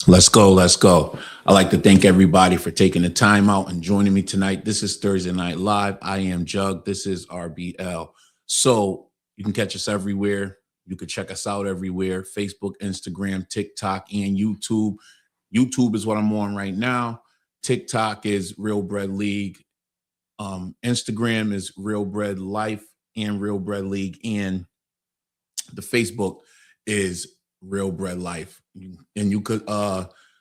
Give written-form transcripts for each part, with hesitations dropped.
Let's go. Let's go. I'd like to thank everybody for taking the time out and joining me tonight. This is Thursday Night Live. I am Jug. This is RBL. So you can catch us everywhere. You can check us out everywhere: Facebook, Instagram, TikTok, and YouTube. YouTube is what I'm on right now. TikTok is Real Bread League. Instagram is Real Bread Life and Real Bread League. And the Facebook is Real Bread Life. And you could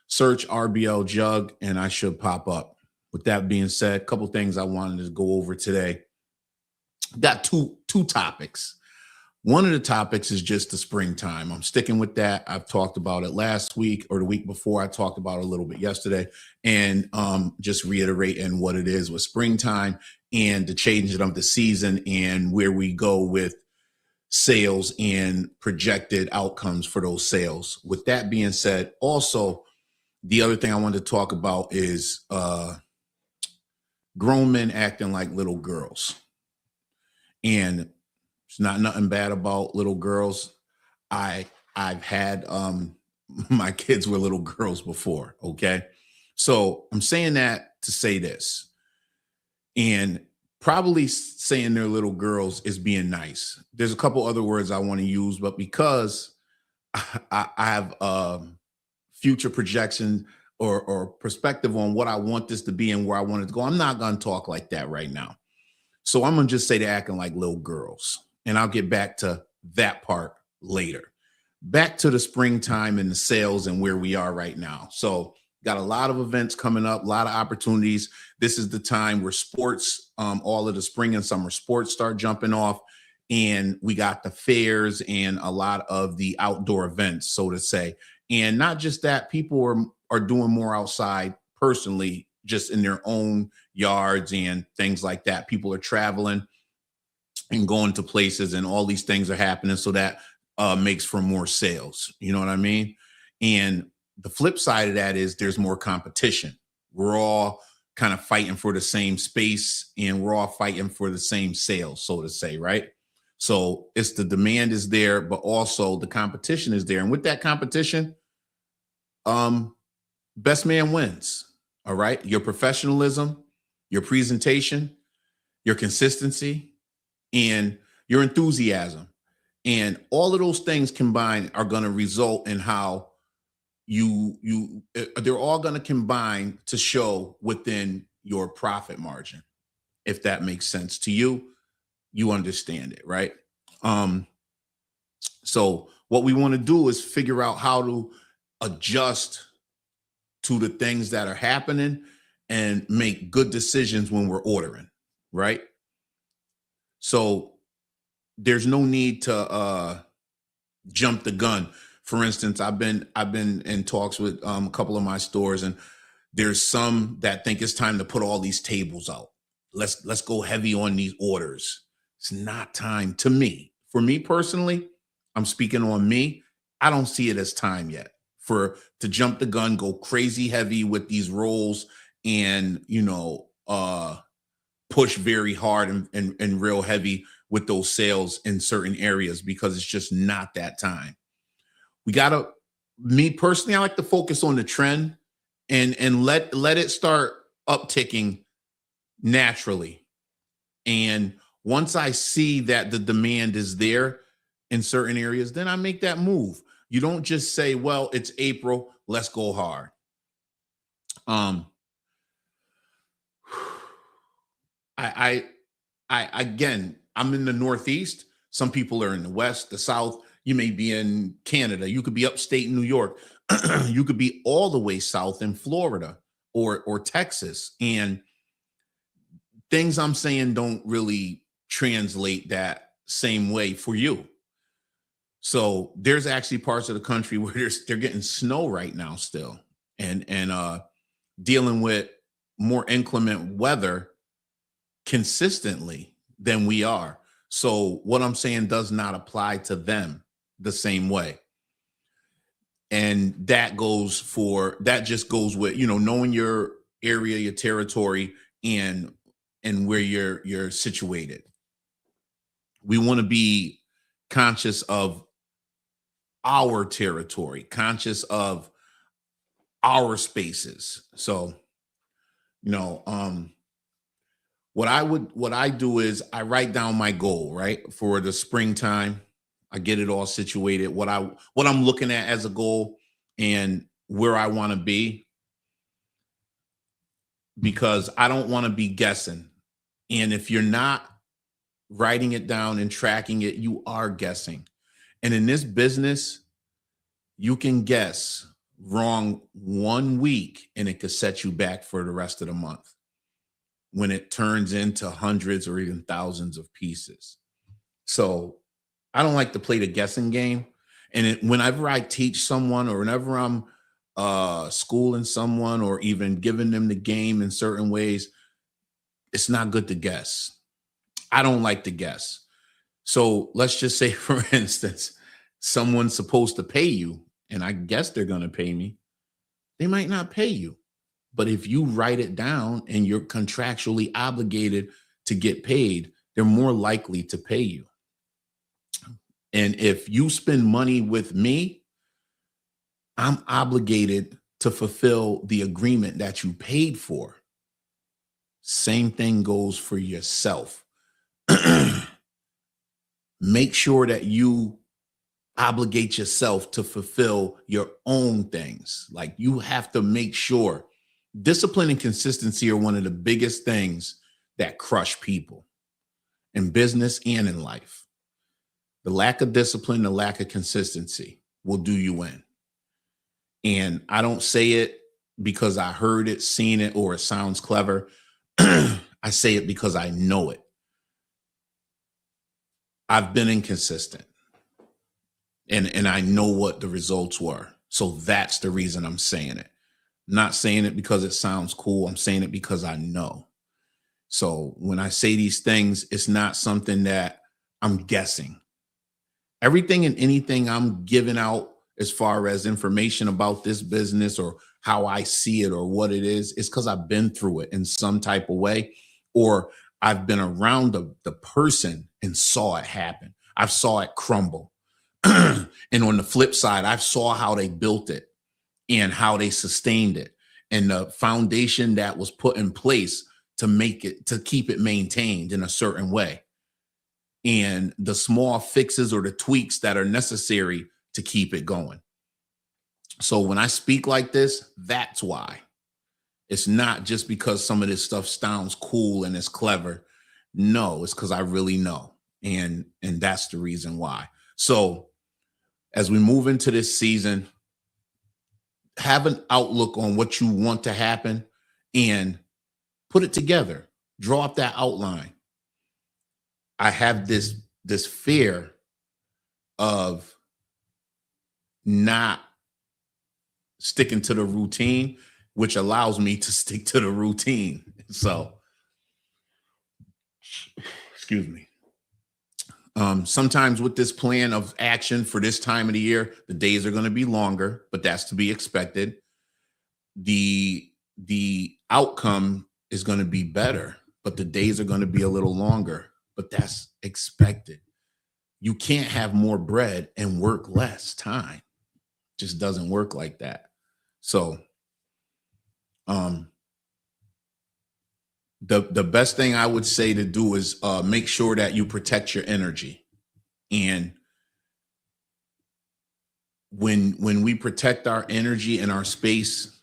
search RBL Jug and I should pop up. With that being said, a couple things I wanted to go over today. Got two topics. One of the topics is just the springtime. I'm sticking with that. I've talked about it last week or the week before. I talked about it a little bit yesterday, and just reiterating what it is with springtime and the changing of the season and where we go with sales and projected outcomes for those sales. With that being said, also the other thing I wanted to talk about is grown men acting like little girls. And it's not nothing bad about little girls. I've had my kids were little girls before, okay? So I'm saying that to say this. And probably saying they're little girls is being nice. There's a couple other words I want to use, but because I have future projection or perspective on what I want this to be and where I want it to go, I'm not going to talk like that right now. So I'm going to just say they're acting like little girls. And I'll get back to that part later. Back to the springtime and the sales and where we are right now. So got a lot of events coming up, a lot of opportunities. This is the time where sports, all of the spring and summer sports start jumping off. And we got the fairs and a lot of the outdoor events, so to say. And not just that, people are doing more outside personally, just in their own yards and things like that. People are traveling and going to places, and all these things are happening. So that makes for more sales. You know what I mean? And the flip side of that is there's more competition. We're all kind of fighting for the same space, and we're all fighting for the same sales, so to say, right? So it's the demand is there, but also the competition is there. And with that competition, best man wins. All right. Your professionalism, your presentation, your consistency, and your enthusiasm. And all of those things combined are going to result in how they're all going to combine to show within your profit margin. If that makes sense to you, you understand it, right? So what we want to do is figure out how to adjust to the things that are happening and make good decisions when we're ordering, right? So there's no need to jump the gun. For instance, I've been in talks with a couple of my stores, and there's some that think it's time to put all these tables out. Let's go heavy on these orders. It's not time to me. For me personally, I'm speaking on me. I don't see it as time yet to jump the gun, go crazy heavy with these rolls, and push very hard and real heavy with those sales in certain areas, because it's just not that time. Me personally, I like to focus on the trend and let it start upticking naturally. And once I see that the demand is there in certain areas, then I make that move. You don't just say, well, it's April, let's go hard. Again, I'm in the Northeast. Some people are in the West, the South. You may be in Canada. You could be upstate New York. You could be all the way south in Florida or Texas. And things I'm saying don't really translate that same way for you. So there's actually parts of the country where they're getting snow right now still, and dealing with more inclement weather consistently than we are. So what I'm saying does not apply to them the same way. And that just goes with, knowing your area, your territory, and where you're situated. We want to be conscious of our territory, conscious of our spaces. So, you know, what I do is I write down my goal, right? For the springtime. I get it all situated, what I'm looking at as a goal and where I want to be, because I don't want to be guessing. And if you're not writing it down and tracking it, you are guessing. And in this business, you can guess wrong 1 week and it could set you back for the rest of the month when it turns into hundreds or even thousands of pieces. So I don't like to play the guessing game. And whenever I teach someone or whenever I'm schooling someone or even giving them the game in certain ways, it's not good to guess. I don't like to guess. So let's just say, for instance, someone's supposed to pay you, and I guess they're going to pay me. They might not pay you. But if you write it down and you're contractually obligated to get paid, they're more likely to pay you. And if you spend money with me, I'm obligated to fulfill the agreement that you paid for. Same thing goes for yourself. Make sure that you obligate yourself to fulfill your own things. Like, you have to make sure. Discipline and consistency are one of the biggest things that crush people in business and in life. The lack of discipline, the lack of consistency will do you in. And I don't say it because I heard it, seen it, or it sounds clever. I say it because I know it. I've been inconsistent and I know what the results were. So that's the reason I'm saying it. I'm not saying it because it sounds cool. I'm saying it because I know. So when I say these things, it's not something that I'm guessing. Everything and anything I'm giving out as far as information about this business or how I see it or what it is because I've been through it in some type of way, or I've been around the person and saw it happen. I've saw it crumble. And on the flip side, I saw how they built it and how they sustained it and the foundation that was put in place to keep it maintained in a certain way, and the small fixes or the tweaks that are necessary to keep it going. So when I speak like this, that's why. It's not just because some of this stuff sounds cool and it's clever. No, it's because I really know. And that's the reason why. So as we move into this season, have an outlook on what you want to happen and put it together. Draw up that outline. I have this fear of not sticking to the routine, which allows me to stick to the routine. So, excuse me. Sometimes with this plan of action for this time of the year, the days are going to be longer, but that's to be expected. The outcome is going to be better, but the days are going to be a little longer, but that's expected. You can't have more bread and work less time. It just doesn't work like that. So, the best thing I would say to do is make sure that you protect your energy. And when we protect our energy and our space,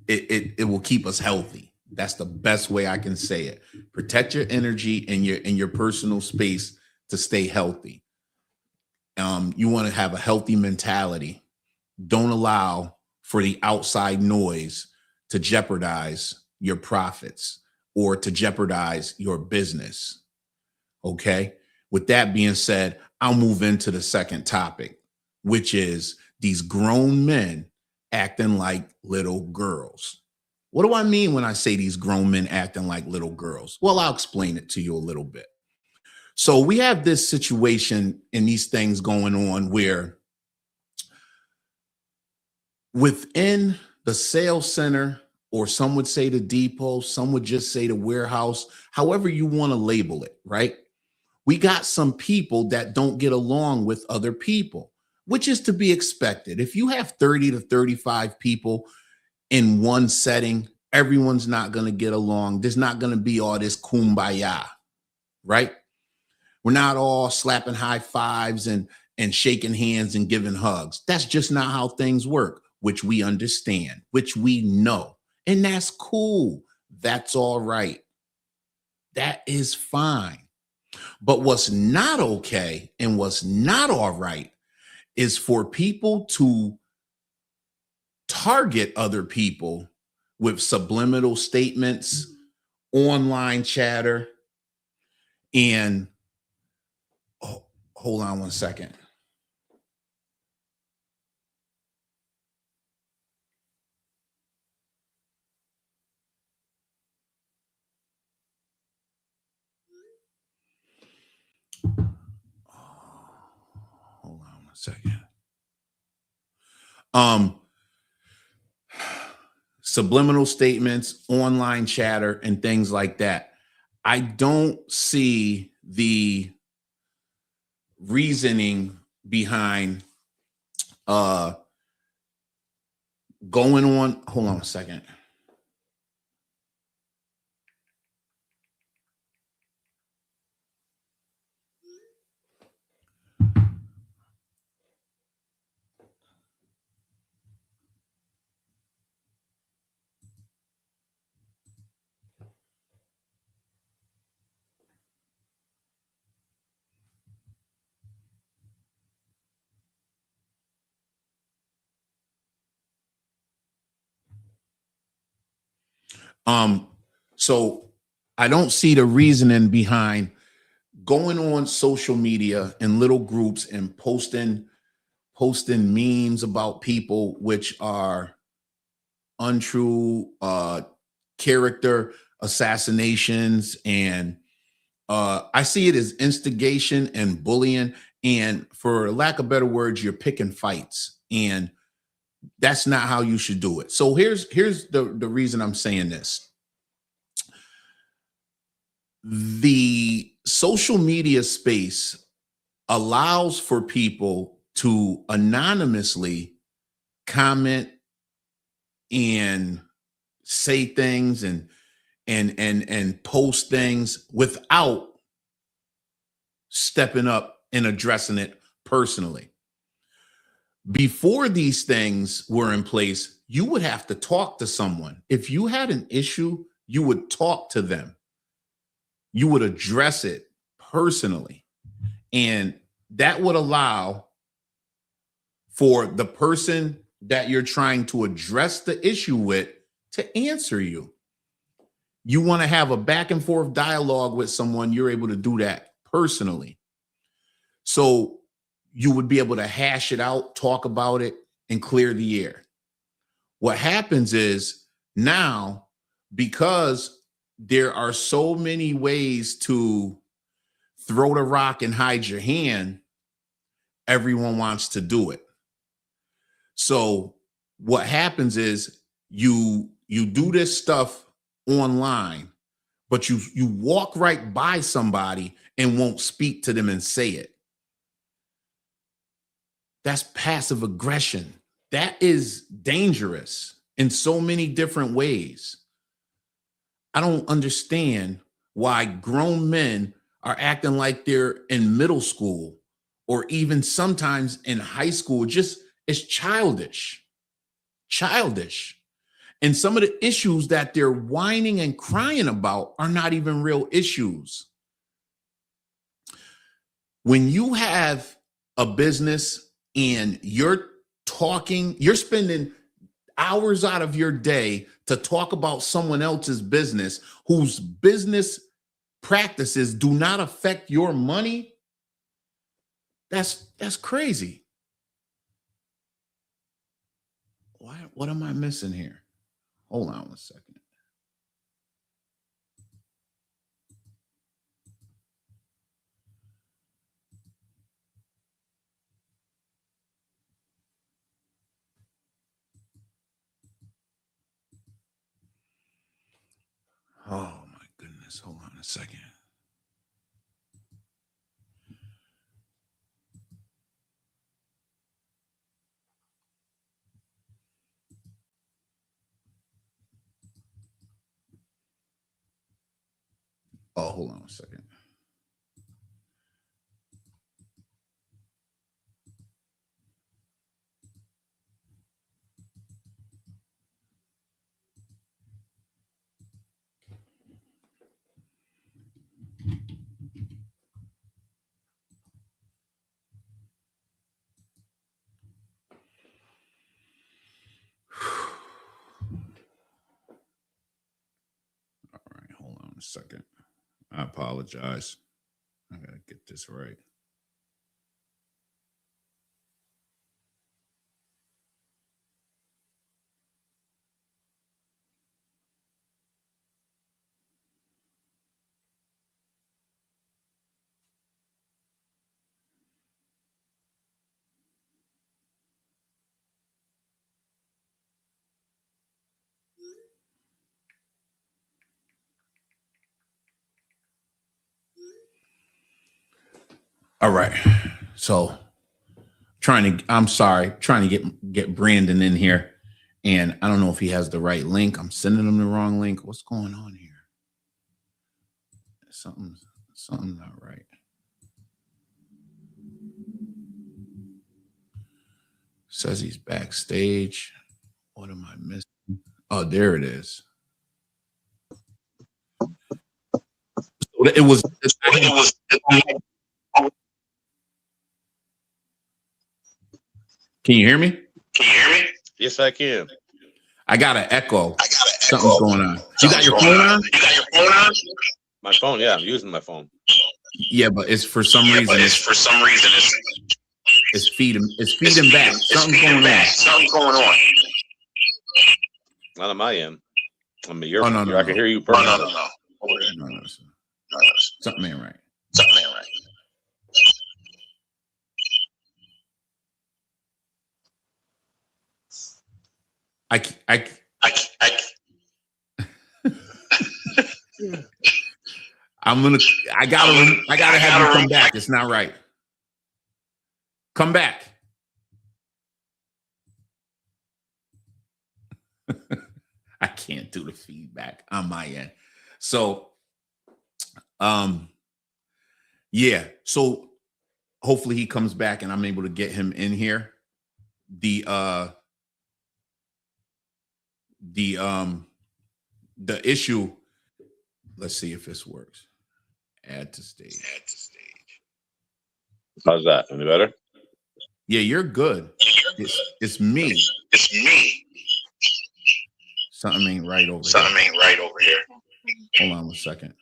it will keep us healthy. That's the best way I can say it. Protect your energy and your personal space to stay healthy. You want to have a healthy mentality. Don't allow for the outside noise to jeopardize your profits or to jeopardize your business. Okay. With that being said, I'll move into the second topic, which is these grown men acting like little girls. What do I mean when I say these grown men acting like little girls? Well, I'll explain it to you a little bit. So we have this situation and these things going on where within the sales center, or some would say the depot, some would just say the warehouse, however you want to label it, right? We got some people that don't get along with other people. which is to be expected. If you have 30 to 35 people in one setting, everyone's not going to get along. There's not going to be all this kumbaya, right? We're not all slapping high fives and shaking hands and giving hugs. That's just not how things work, which we understand, which we know. And that's cool. That's all right. That is fine. But what's not okay and what's not all right is for people to target other people with subliminal statements, online chatter, and hold on one second. Hold on one second. Subliminal statements, online chatter, and things like that. I don't see the reasoning behind going on. Hold on a second. So I don't see the reasoning behind going on social media in little groups and posting memes about people which are untrue, character assassinations, and I see it as instigation and bullying, and for lack of better words, you're picking fights, and that's not how you should do it. So here's the reason I'm saying this. The social media space allows for people to anonymously comment and say things and post things without stepping up and addressing it personally. Before these things were in place, you would have to talk to someone. If you had an issue, you would talk to them. You would address it personally. And that would allow for the person that you're trying to address the issue with to answer you. You want to have a back and forth dialogue with someone, you're able to do that personally. So you would be able to hash it out, talk about it, and clear the air. What happens is now, because there are so many ways to throw the rock and hide your hand, everyone wants to do it. So what happens is you do this stuff online, but you walk right by somebody and won't speak to them and say it. That's passive aggression. That is dangerous in so many different ways. I don't understand why grown men are acting like they're in middle school or even sometimes in high school. Just it's childish. Childish. And some of the issues that they're whining and crying about are not even real issues. When you have a business and you're spending hours out of your day to talk about someone else's business whose business practices do not affect your money, that's crazy. What am I missing here? Hold on one second. Oh my goodness. Hold on a second. Oh, hold on a second. All right, hold on a second. I apologize. I gotta get this right. All right. So I'm sorry, trying to get Brandon in here. And I don't know if he has the right link. I'm sending him the wrong link. What's going on here? Something's not right. Says he's backstage. What am I missing? Oh, there it is. It was. Can you hear me? Yes, I can. I got an echo. Something's going on. You got your phone on? My phone, yeah, I'm using my phone. Yeah, but it's for some reason. It's feeding back. Something's going on. Not on my end. I mean, you're. Oh, no, I can hear you perfectly. No. Something ain't right. I gotta have you come back. It's not right. Come back. I can't do the feedback on my end. So, yeah. So hopefully he comes back and I'm able to get him in here. The issue, let's see if this works. Add to stage. How's that? Any better? Yeah, you're good. It's me. Something ain't right over here. Hold on a second.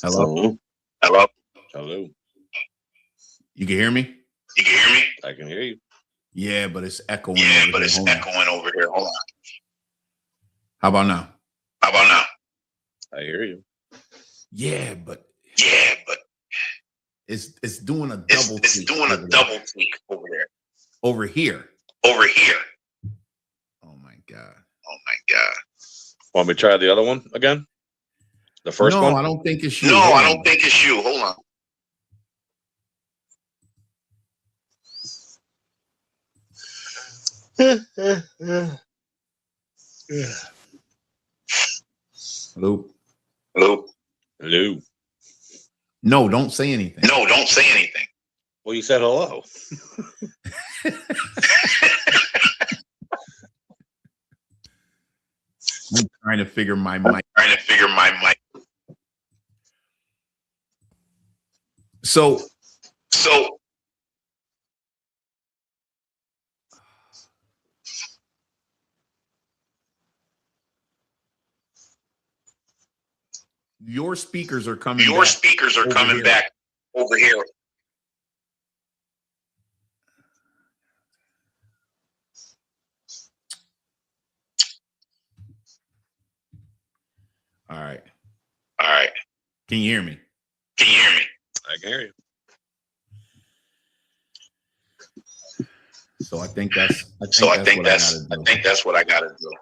Hello. You can hear me? I can hear you. Yeah, but it's echoing over here. Hold on. How about now? I hear you. Yeah, but it's doing a double tweak over there. Over here. Oh my God. Want me to try the other one again? The first one? No, I don't think it's you. Hold on. Hello. No, don't say anything. Well, you said hello. I'm trying to figure my mic. So your speakers are coming back over here. All right. Can you hear me? I can hear you. So I think that's what I gotta do.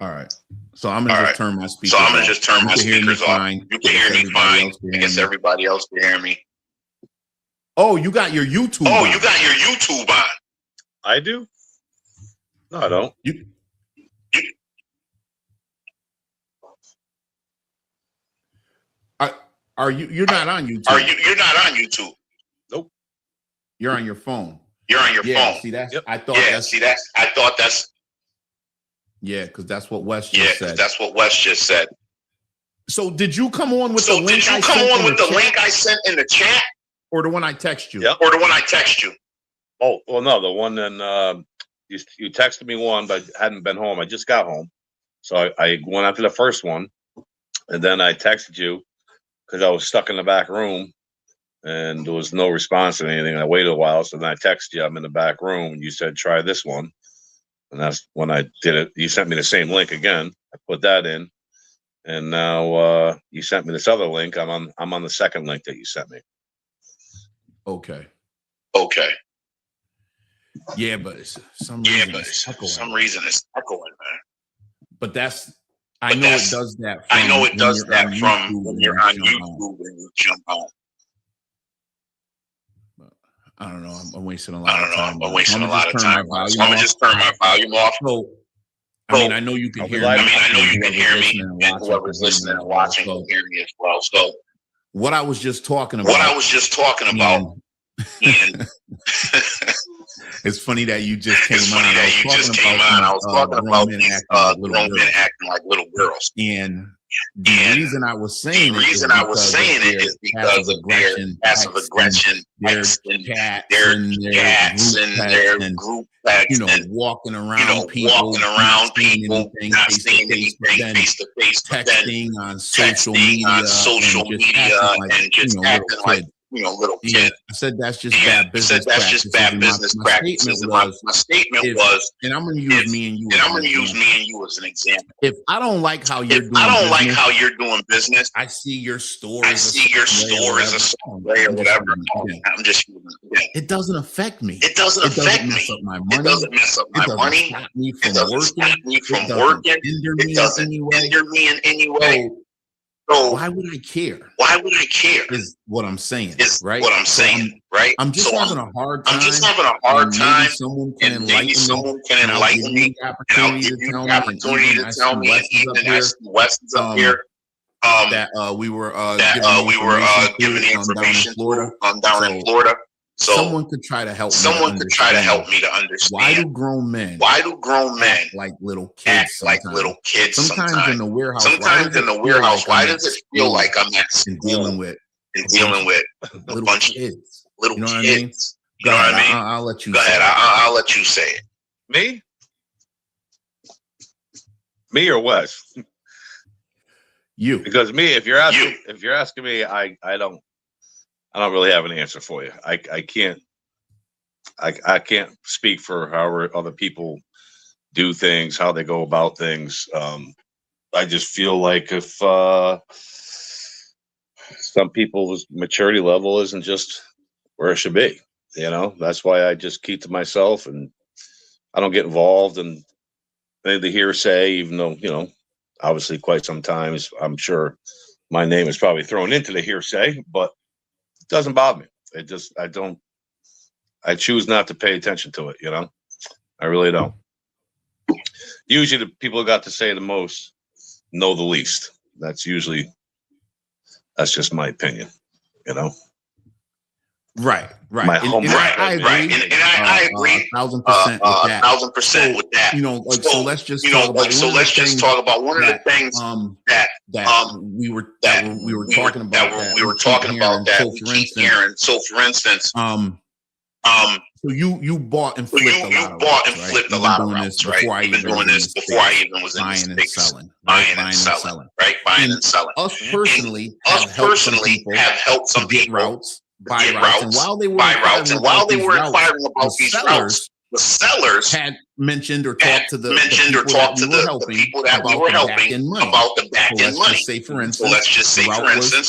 All right. So I'm gonna just turn my speakers off. You can hear me fine. I guess everybody else can hear me. Oh, you got your YouTube on. You got your YouTube on. I do? No, I don't. Are you? You're not on YouTube. You're not on YouTube. Nope. You're on your phone. You're on your phone. See that's. Yep. I thought that's. Yeah, because that's what Wes just said. That's what Wes just said. So did you come on with the link? Link I sent in the chat, or the one I text you? Yep. Or the one I text you? Oh, well, no, the one then you texted me one, but I hadn't been home. I just got home, so I went after the first one, and then I texted you because I was stuck in the back room, and there was no response to anything. I waited a while, so then I texted you. I'm in the back room, and you said try this one, and that's when I did it. You sent me the same link again. I put that in, and now you sent me this other link. I'm on the second link that you sent me. Okay. Yeah, but for some reason it's echoing, man. But that's I know it does that. I know it does that from when you're on YouTube and you jump on. I don't know. I'm wasting a lot of time. I'm wasting a lot of time. So I'm gonna just turn my volume off. So, I mean, I know you can hear me. I know you can hear me. And whoever's listening and watching can hear me as well. So, what I was just talking about. It's funny that you just came on. I was talking about these grown men acting like little girls. And the reason I was saying it is because of their passive aggression, their cats and their group texts, walking around people, not seeing anything face to face, texting on social media and just acting like little kid. I said that's just bad business practices. My statement was, and I'm going to use me and you as an example. If I don't like how you're doing business, I see your store as a way or whatever. I'm just using it. It doesn't affect me. It doesn't mess up my money. It doesn't mess up my money. It doesn't stop me from working. It doesn't hinder me in any way. So why would I care? Is what I'm saying. Right? I'm just having a hard time. Maybe someone can enlighten me. And I'll give you the opportunity to tell me. And even I see Wes is up here. That we were given the information down in Florida. So someone could try to help me to understand. Why do grown men act like little kids? Sometimes in the warehouse. Why does it feel like I'm at dealing with a bunch of kids? Little kids. You know what I mean? I'll let you. Go ahead. I'll let you say it. Me or Wes? You. Because me, if you're asking me, I don't really have an answer for you. I can't speak for how other people do things, how they go about things. I just feel like if some people's maturity level isn't just where it should be, that's why I just keep to myself and I don't get involved in the hearsay, even though, obviously quite sometimes I'm sure my name is probably thrown into the hearsay, but doesn't bother me. I choose not to pay attention to it, I really don't. Usually the people who got to say the most know the least. That's just my opinion, Right. I agree 1,000% with that. So let's just talk about one of the things that we were talking about that we keep hearing. So for instance, so you bought and flipped a lot of routes, right? You've been doing this before I even was in this space. Buying and selling, right? Buying and selling. Us personally have helped some people buy routes. And while they were inquiring about these routes, the sellers had mentioned or talked to the people that we were helping about the back end money. Let's just say, for instance,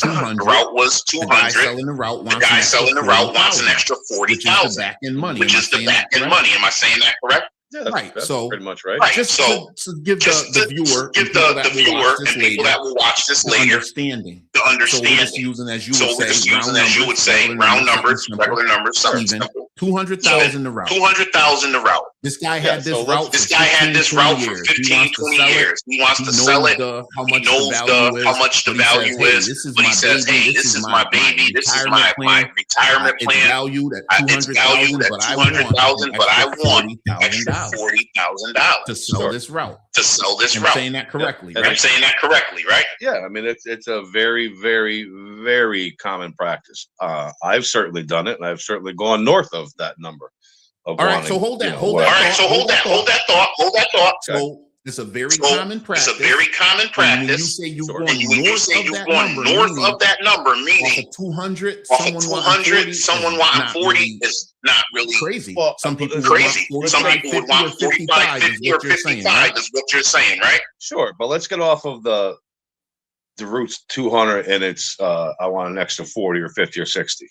the route was 200. The guy selling the route wants an extra 40,000, which is the back end money. Am I saying that correct? Yeah, right. That's so pretty much right. Right. Just So to give the viewer, give the viewer and people that will watch this later understanding. the understanding. So we're just using, as you would say, round numbers, regular numbers, even simple. 200,000 the route. 200,000 the route. This guy had this route. This guy had this route for 15, 20 years. He wants to sell it. How He knows how much the value is. But he says, "Hey, this is my baby. This is my retirement plan. It's valued at 200,000, but I want extra $40,000 to sell this route. I'm saying that correctly, right? I'm saying that correctly, right? Yeah, I mean it's a very, very, very common practice. I've certainly done it, and I've certainly gone north of that number. All right, so hold that. Hold that thought. So it's a very common practice. It's a very common practice. When you say you're going north of that number, meaning 200, someone wanting 40 is not really crazy. Well, some people crazy. Some people would want 45, 50, or 55 is what you're saying, right? Sure, but let's get off of the route's 200 and it's I want an extra 40 or 50 or 60.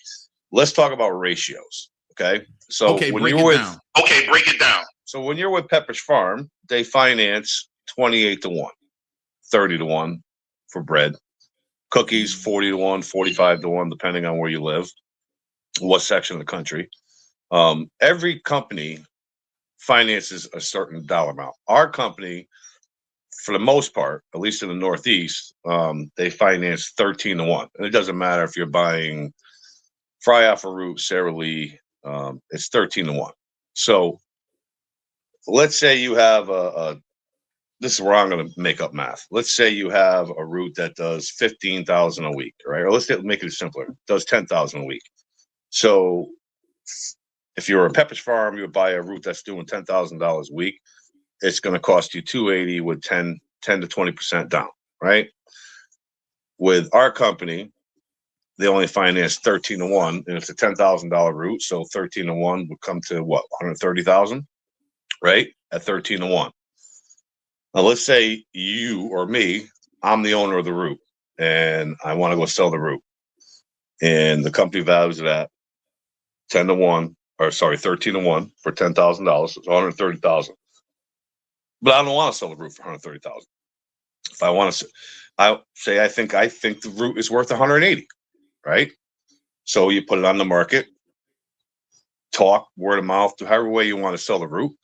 Let's talk about ratios. Okay. So break it down. So when you're with Pepperidge Farm, they finance 28 to 1, 30 to 1 for bread, cookies 40 to 1, 45 to 1, depending on where you live, what section of the country. Every company finances a certain dollar amount. Our company, for the most part, at least in the Northeast, they finance 13 to 1. And it doesn't matter if you're buying Fry Alpha Root, Sara Lee, it's 13 to 1. So let's say you have this is where I'm going to make up math. Let's say you have a route that does 15,000 a week, right? Or let's make it simpler. It does 10,000 a week. So if you're a Pepperidge Farm, you would buy a route that's doing $10,000 a week. It's going to cost you $280 with 10 to 20% down, right? With our company, they only finance 13 to 1, and it's a $10,000 route. So 13 to 1 would come to what, 130,000, right? At 13 to 1. Now let's say you or me, I'm the owner of the route, and I want to go sell the route, and the company values it at 13 to 1 for $10,000. It's 130,000. But I don't want to sell the route for 130,000. If I want to, I think the route is worth 180, right? So you put it on the market, talk, word of mouth, however way you want to sell the route.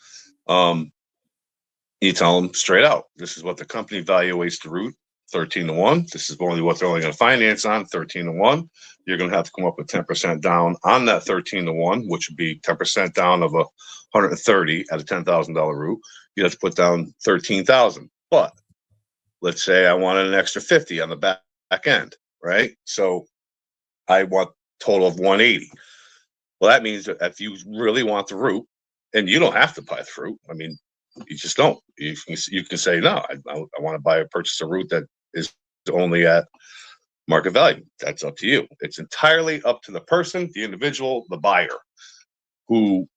You tell them straight out, this is what the company evaluates the route, 13 to 1. This is only what they're only going to finance on, 13 to 1. You're going to have to come up with 10% down on that 13 to 1, which would be 10% down of 130 at a $10,000 route. You have to put down 13,000. But let's say I wanted an extra 50 on the back end, right? So I want a total of 180. Well, that means that if you really want the route, and you don't have to buy the route, I mean, you just don't. You can say, no, I want to purchase a route that is only at market value. That's up to you. It's entirely up to the person, the individual, the buyer who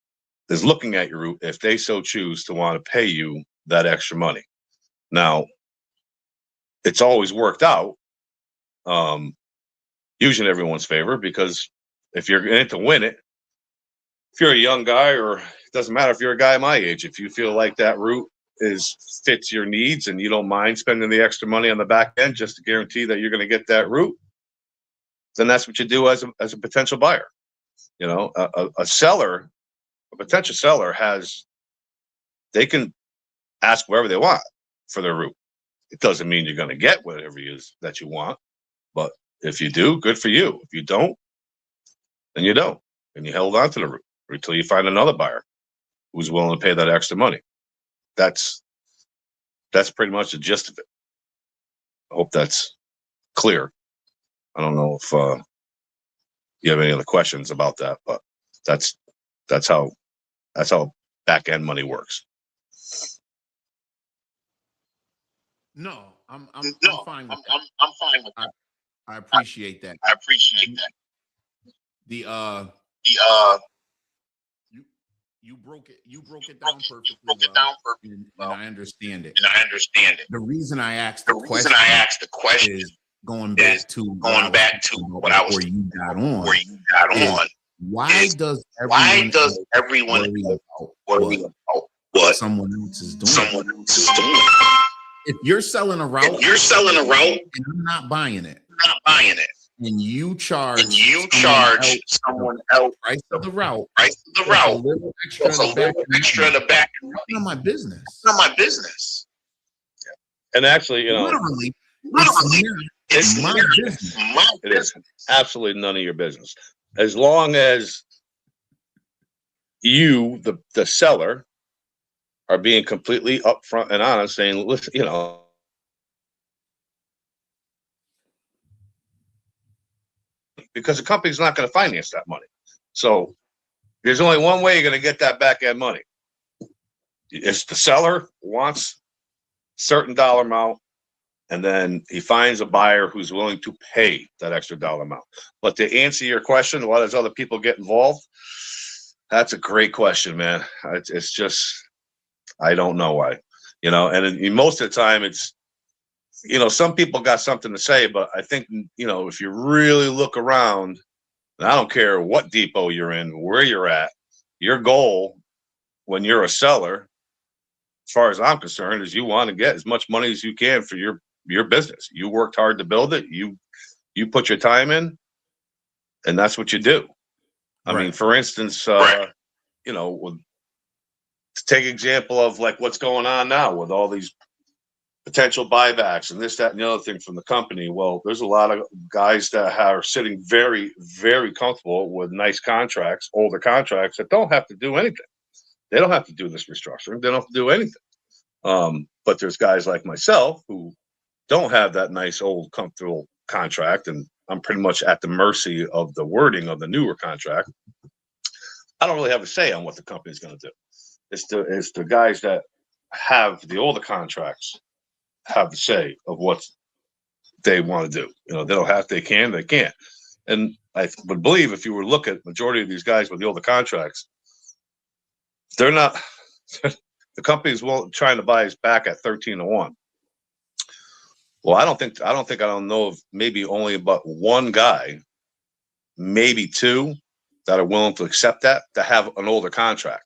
is looking at your route, if they so choose to want to pay you that extra money. Now, it's always worked out, usually in everyone's favor, because if you're in it to win it, if you're a young guy, or it doesn't matter if you're a guy my age, if you feel like that route fits your needs and you don't mind spending the extra money on the back end just to guarantee that you're going to get that route, then that's what you do as a potential buyer. You know, a potential seller they can ask whatever they want for their route. It doesn't mean you're going to get whatever it is that you want, but if you do, good for you. If you don't, then you don't, and you held on to the route until you find another buyer who's willing to pay that extra money. That's pretty much the gist of it. I hope that's clear. I don't know if you have any other questions about that, but that's how back end money works. No, I'm fine with that. I'm fine with that. I appreciate that. You broke it down perfectly. And I understand it. The reason I asked the question is going back to what I was before you got on. Why does everyone worry about someone else is doing. If you're selling a route, and I'm not buying it, and you charge someone else price of the route, a little extra in the back, it's not my business. And actually, literally, it's my business. It is absolutely none of your business, as long as you, the seller, are being completely upfront and honest, saying, listen, because the company's not going to finance that money. So there's only one way you're going to get that back end money. It's the seller wants a certain dollar amount, and then he finds a buyer who's willing to pay that extra dollar amount. But to answer your question, why does other people get involved? That's a great question, man. It's just, I don't know why, and most of the time it's, some people got something to say, but I think, if you really look around, and I don't care what depot you're in, where you're at, your goal when you're a seller, as far as I'm concerned, is you want to get as much money as you can for your business. You worked hard to build it. You put your time in, and that's what you do. I mean, for instance, to take example of like what's going on now with all these potential buybacks and this, that, and the other thing from the company. Well, there's a lot of guys that are sitting very, very comfortable with nice contracts, older contracts that don't have to do anything. They don't have to do this restructuring. They don't have to do anything. But there's guys like myself who don't have that nice old comfortable contract, and I'm pretty much at the mercy of the wording of the newer contract. I don't really have a say on what the company's going to do. It's the guys that have the older contracts have the say of what they want to do. They don't have, they can, they can't. And I would believe if you were to look at majority of these guys with the older contracts, they're not, the company's trying to buy us back at 13-1. Well, I don't know of maybe only about one guy, maybe two, that are willing to accept that, to have an older contract.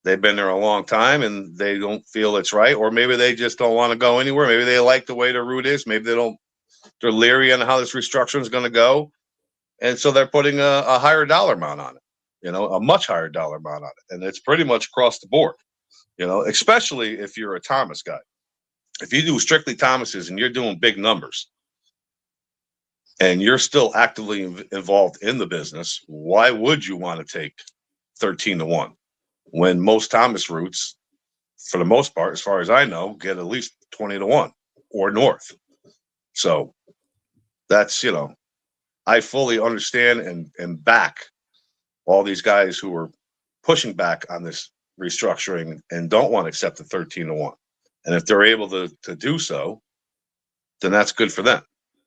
They've been there a long time and they don't feel it's right, or maybe they just don't want to go anywhere. Maybe they like the way the route is. Maybe they're leery on how this restructuring is going to go. And so they're putting a higher dollar amount on it, a much higher dollar amount on it. And it's pretty much across the board, especially if you're a Thomas guy. If you do strictly Thomases and you're doing big numbers and you're still actively involved in the business, why would you want to take 13-1 when most Thomas routes, for the most part, as far as I know, get at least 20-1 or north? So that's, I fully understand and back all these guys who are pushing back on this restructuring and don't want to accept the 13-1. And if they're able to do so, then that's good for them.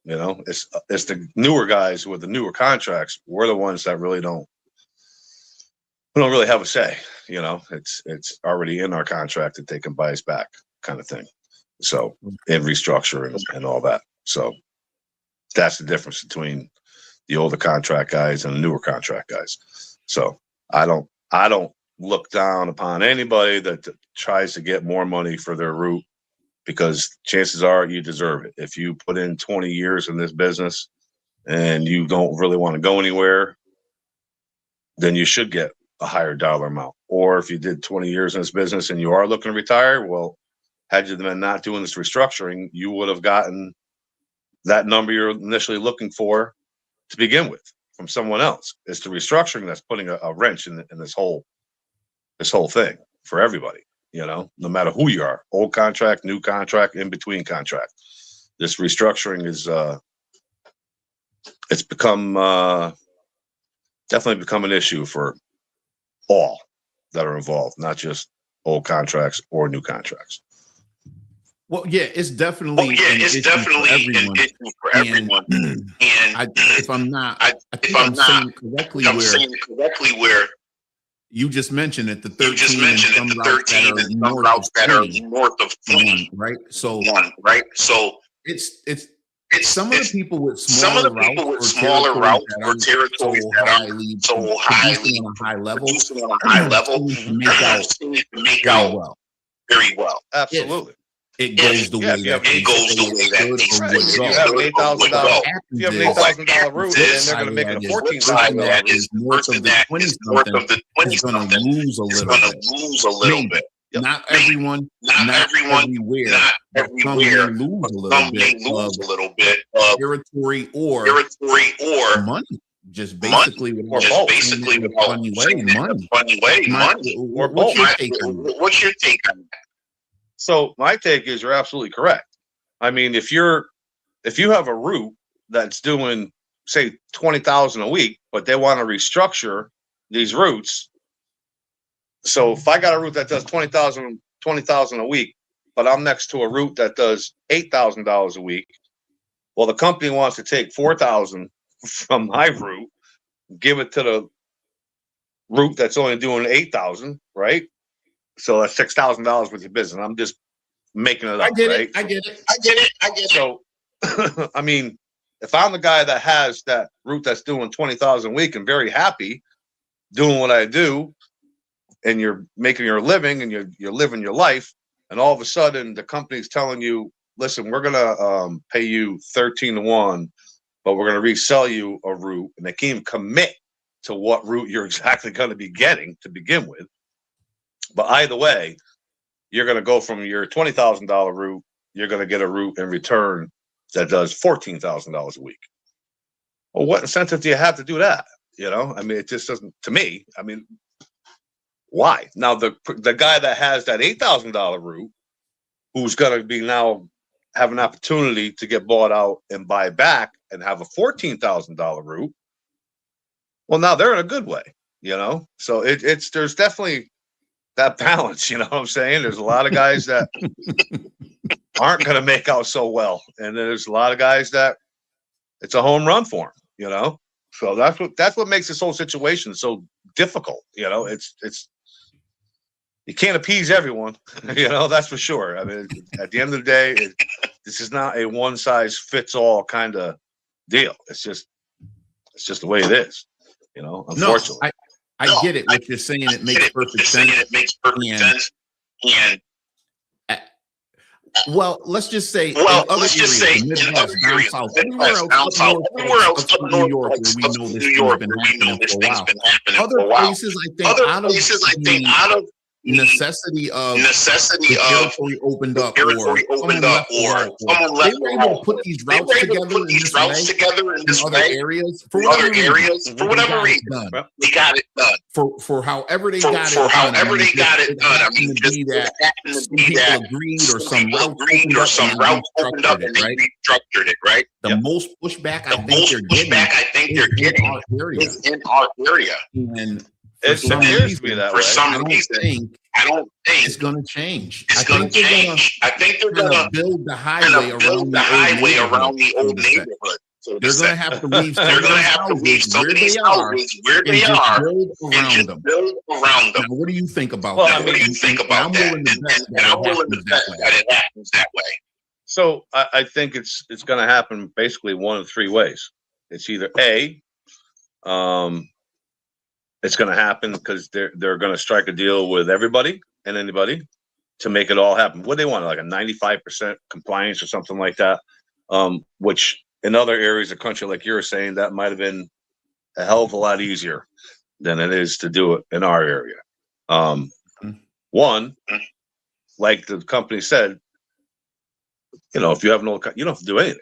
It's the newer guys with the newer contracts. We're the ones that really don't really have a say. It's already in our contract that they can buy us back, kind of thing. So in restructuring and all that. So that's the difference between the older contract guys and the newer contract guys. So I don't look down upon anybody that tries to get more money for their route, because chances are you deserve it. If you put in 20 years in this business and you don't really want to go anywhere, then you should get a higher dollar amount. Or if you did 20 years in this business and you are looking to retire, well, had you been not doing this restructuring, you would have gotten that number you're initially looking for to begin with from someone else. It's the restructuring that's putting a wrench in this whole thing for everybody, no matter who you are, old contract, new contract, in between contract. This restructuring is, it's definitely become an issue for all that are involved, not just old contracts or new contracts. Well, yeah, it's definitely an issue for everyone. And if I'm saying it correctly where you just mentioned it, the 13 routes that are north of 20, right? So it's some of the people with smaller routes or territories that are so highly on a high level make out very well. Absolutely. It goes the way that it goes the way that you have an $8,000 route, and they're going to make it a $14,000. That is north of the 20-something is going to lose a little bit. Yep. Not everyone, not everywhere. Some may lose a little bit of territory or money. Just basically without funny way, money. What's your take on that? So my take is you're absolutely correct. I mean, if you have a route that's doing, say, 20,000 a week, but they want to restructure these routes. So if I got a route that does 20,000 a week, but I'm next to a route that does $8,000 a week, well, the company wants to take 4,000 from my route, give it to the route that's only doing 8,000, right? So that's $6,000 with your business. I'm just making it up. I get it. So, I mean, if I'm the guy that has that route that's doing 20,000 a week and very happy doing what I do, and you're making your living and you're living your life, and all of a sudden the company's telling you, listen, we're gonna pay you 13-1, but we're gonna resell you a route, and they can't even commit to what route you're exactly going to be getting to begin with. But either way, you're going to go from your $20,000 route, you're going to get a route in return that does $14,000 a week. Well, what incentive do you have to do that? You know, I mean, it just doesn't, to me, I mean, why? Now, the guy that has that $8,000 route, who's going to be now have an opportunity to get bought out and buy back and have a $14,000 route, well, now they're in a good way, you know? So there's definitely that balance, you know what I'm saying? There's a lot of guys that aren't going to make out so well, and there's a lot of guys that it's a home run for them, you know. So that's what makes this whole situation so difficult, you know. It's you can't appease everyone, you know, that's for sure. I mean, at the end of the day, this is not a one size fits all kind of deal. It's just the way it is, you know. Unfortunately. No, I get it. What you're saying, it makes perfect sense. And well, let's just say, in other areas, down south, everywhere else up north, New York, where we know this thing's been happening for a while. Other places, I think, out of necessity of the territory opened up, or someone left, they were able to put these routes together in this way, in other areas for whatever reason. They got it done for however they got it done. I mean, just that some people agreed, or some routes opened up and they restructured it, right? The most pushback I think they're getting is in our area, and it appears to be that way. For some reason, I don't think it's going to change. I think they're going to build the highway around the old neighborhood. So they're going to have to leave some of these houses where they are and build around them. Now, what do you think about that? What do you think about that? I'm willing to bet that it happens that way. So I think it's going to happen basically one of three ways. It's either A, it's going to happen because they're going to strike a deal with everybody and anybody to make it all happen. What do they want, like a 95% compliance or something like that? Which in other areas of the country, like you were saying, that might have been a hell of a lot easier than it is to do it in our area. One, like the company said, you know, if you have no, you don't have to do anything,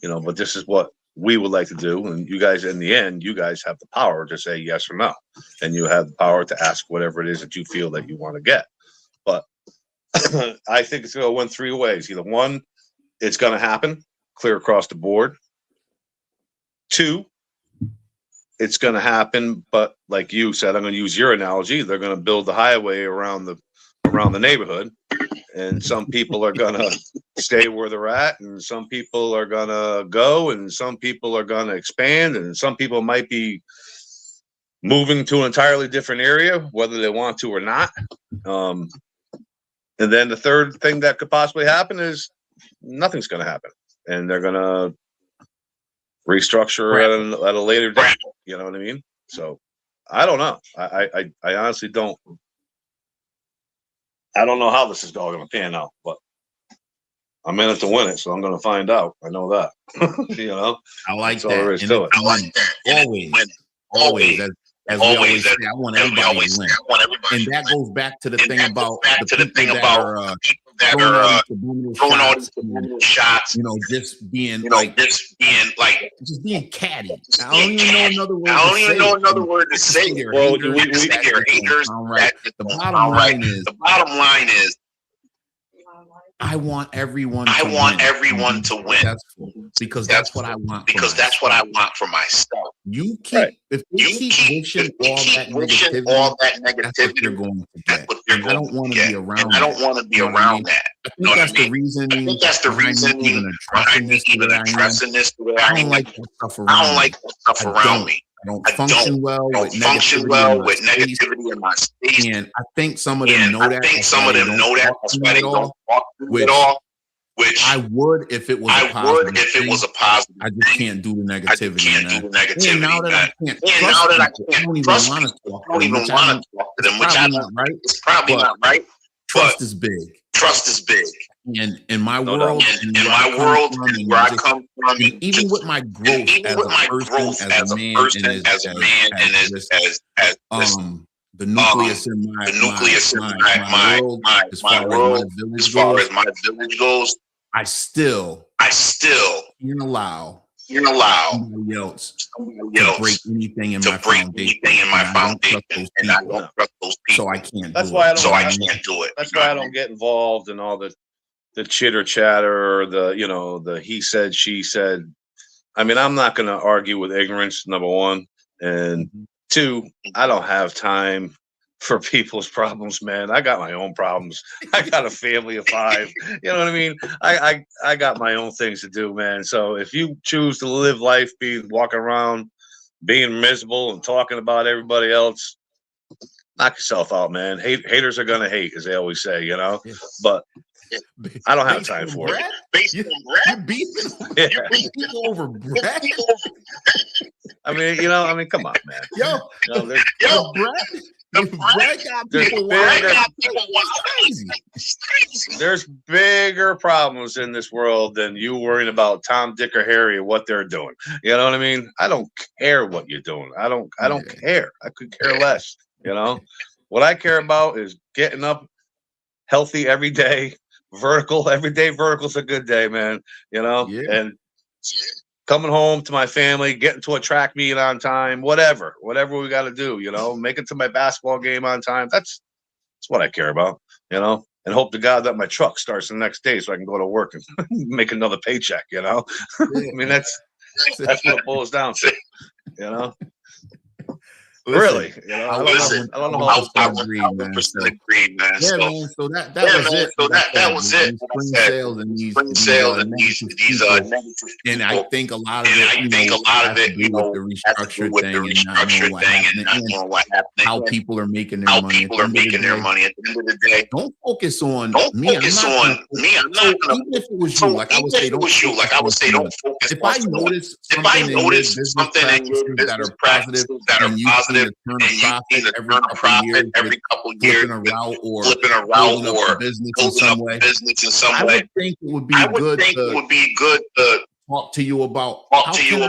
you know, but this is what we would like to do, and you guys, in the end, you guys have the power to say yes or no, and you have the power to ask whatever it is that you feel that you want to get. But I think it's going to go one three ways. Either one, it's going to happen clear across the board. Two, it's going to happen, but like you said, I'm going to use your analogy. They're going to build the highway around the neighborhood, and some people are going to stay where they're at, and some people are going to go, and some people are going to expand, and some people might be moving to an entirely different area, whether they want to or not. And then the third thing that could possibly happen is nothing's going to happen. and they're gonna restructure at a later date. You know what I mean? So I don't know. I honestly don't. I don't know how this is all going to pan out, but I'm in it to win it, so I'm going to find out. I know that. You know, I like that's all there is to it. I like that. Always. As we always say, I want everybody to win. And that goes back to the thing about the people that are throwing all these subliminal shots, you know, just being just being catty. I don't even know another word to say. Well, we hear haters. The bottom line is, I want everyone to win because that's what I want. Because that's what I want for myself. You keep if you keep wishing all that negativity, you're going to get. I don't want to be around. I don't want to be around that. I think that's the reason. I think that's the reason even addressing this the way I am. I don't like that stuff around. I don't like that stuff around me. I don't function well with negativity in my space. And I think some of them know that. That's why they don't talk to me at all. Which I would if it was a positive. I just can't do the negativity. And now that I can't trust them, I don't even want to talk to them, which I don't right. It's probably not right. Trust is big. Trust is big. And in my world, and where I come from, even with my growth as a person, as a man, and as the nucleus in my world, as far as my village goes, I still can't allow somebody else to break anything in my foundation, and I don't trust those people. So I can't. That's why I can't do it. That's why I don't get involved in all the chitter chatter, or the he said, she said. I mean, I'm not going to argue with ignorance, number one, and two, I don't have time for people's problems, man. I got my own problems. I got a family of 5. You know what I mean? I got my own things to do, man. So if you choose to live life, walking around being miserable and talking about everybody else, knock yourself out, man. Haters are gonna hate, as they always say, you know. Yeah. But I don't have time for it. You're beefing over Brad. I mean, come on, man. Brad got people crazy. There's bigger problems in this world than you worrying about Tom, Dick, or Harry and what they're doing. You know what I mean? I don't care what you're doing. I don't care. I could care less. You know, what I care about is getting up healthy every day. Every day vertical's a good day, man. You know, and coming home to my family, getting to a track meet on time, whatever we got to do, you know, make it to my basketball game on time. That's what I care about, you know, and hope to God that my truck starts the next day so I can go to work and make another paycheck, you know. I mean, that's what it boils down to, you know. Really, you know, I don't know how I would agree, man. Yeah, man. So that was it. So that was it. Spring sales and these and I think a lot of it, with the restructure thing and not knowing what happened, how people are making their money. At the end of the day, don't focus on me. I'm not gonna. Even if it was you, like I would say, don't focus. If I notice something in your business that are positive, and you turn a profit every couple of years, flipping a route or building up a business in some way, I would think it would be good to talk to you about how can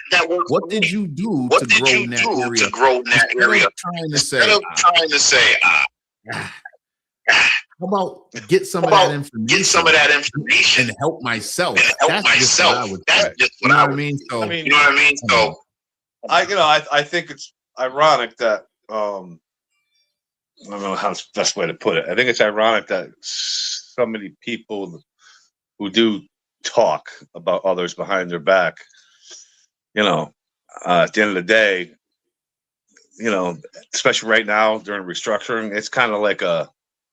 that work? What did you do to grow in that area? Instead of trying to say, how about get some of that information and help myself? That's just what I would mean. So you know what I mean? So I think it's ironic that I don't know how the best way to put it. I think it's ironic that so many people who do talk about others behind their back, at the end of the day, especially right now during restructuring, it's kind of like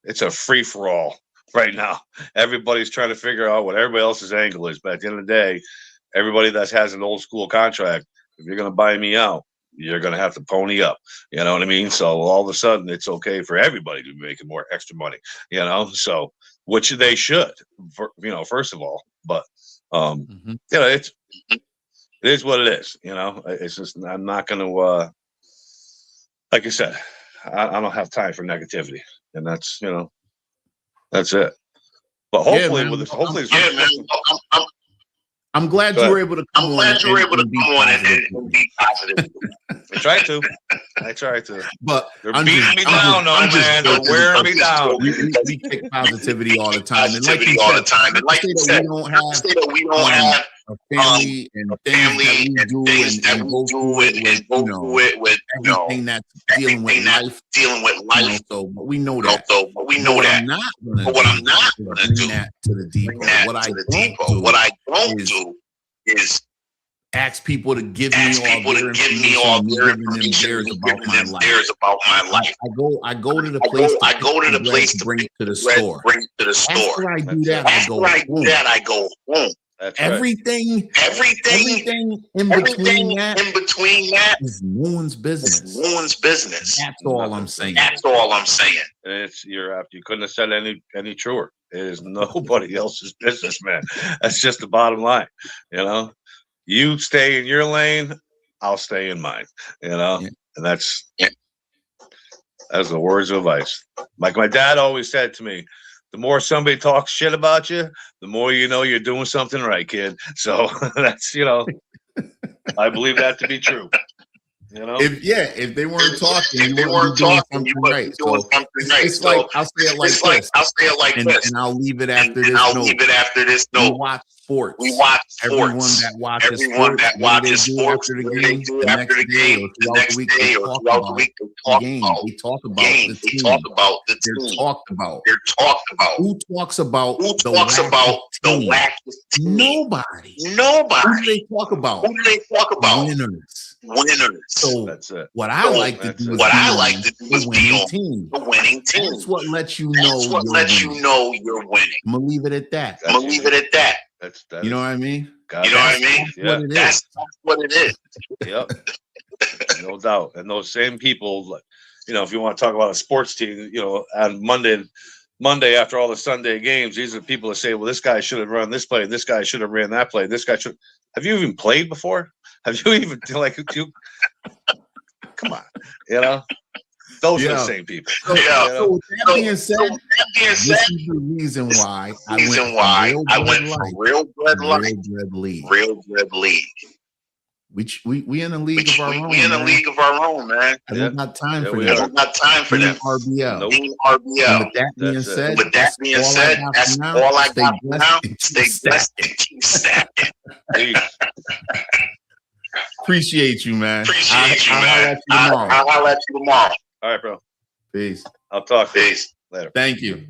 it's a free for all right now. Everybody's trying to figure out what everybody else's angle is, but at the end of the day, everybody that has an old school contract, if you're going to buy me out, you're going to have to pony up. You know what I mean? So all of a sudden, it's okay for everybody to be making more extra money. You know, so which they should, first of all. But it is what it is. You know, it's just I'm not going to. Like I said, I don't have time for negativity, and that's that's it. But hopefully, I'm glad you were able to come on and be positive. I tried to. But they're beating me down, man. They're wearing me down. We kick positivity all the time. And like you said, we don't have a family and things that we do and go through it with everything that's dealing with life. So, but we know that. What I'm not going to do that to the depot. What I won't do is ask people to give me all their information about my life. I go to the place to bring it to the store. After I do that, I go home. Everything in between that is no one's business. That's all I'm saying. And you couldn't have said any truer. It is nobody else's business, man. That's just the bottom line. You know, you stay in your lane, I'll stay in mine. You know, and that's the words of advice. Like my dad always said to me, the more somebody talks shit about you, the more you know you're doing something right, kid. So that's, I believe that to be true. You know, if they weren't talking, you wouldn't be doing something right. So it's like I'll say it like this, and I'll leave it after this. We watch sports. Everyone that watches sports after the game, the next day or throughout the week, they talk about the game. They talk about the team. They're talked about. Who talks about the wacky team? Nobody. Who do they talk about? Winners. So that's it. What I like to do is be on the winning team. That's what lets you know you're winning. I'm gonna leave it at that. That's you know what I mean? That's what it is. Yep. No doubt. And those same people, if you want to talk about a sports team, on Monday after all the Sunday games, these are people that say, well, this guy should have run this play, this guy should have ran that play, this guy should. Have you even played before? Have you even come on, those are the same people. So that being said, this is the reason why I went from real bread league. We in a league of our own. We in a league of our own, man. I don't got time for them. I don't got time for them. RBL. Nope. And with that being said, that's all I got for now. Stay blessed and keep stacking. Appreciate you, man. I'll let you tomorrow. All right, bro. Peace. I'll talk to you later. Thank you.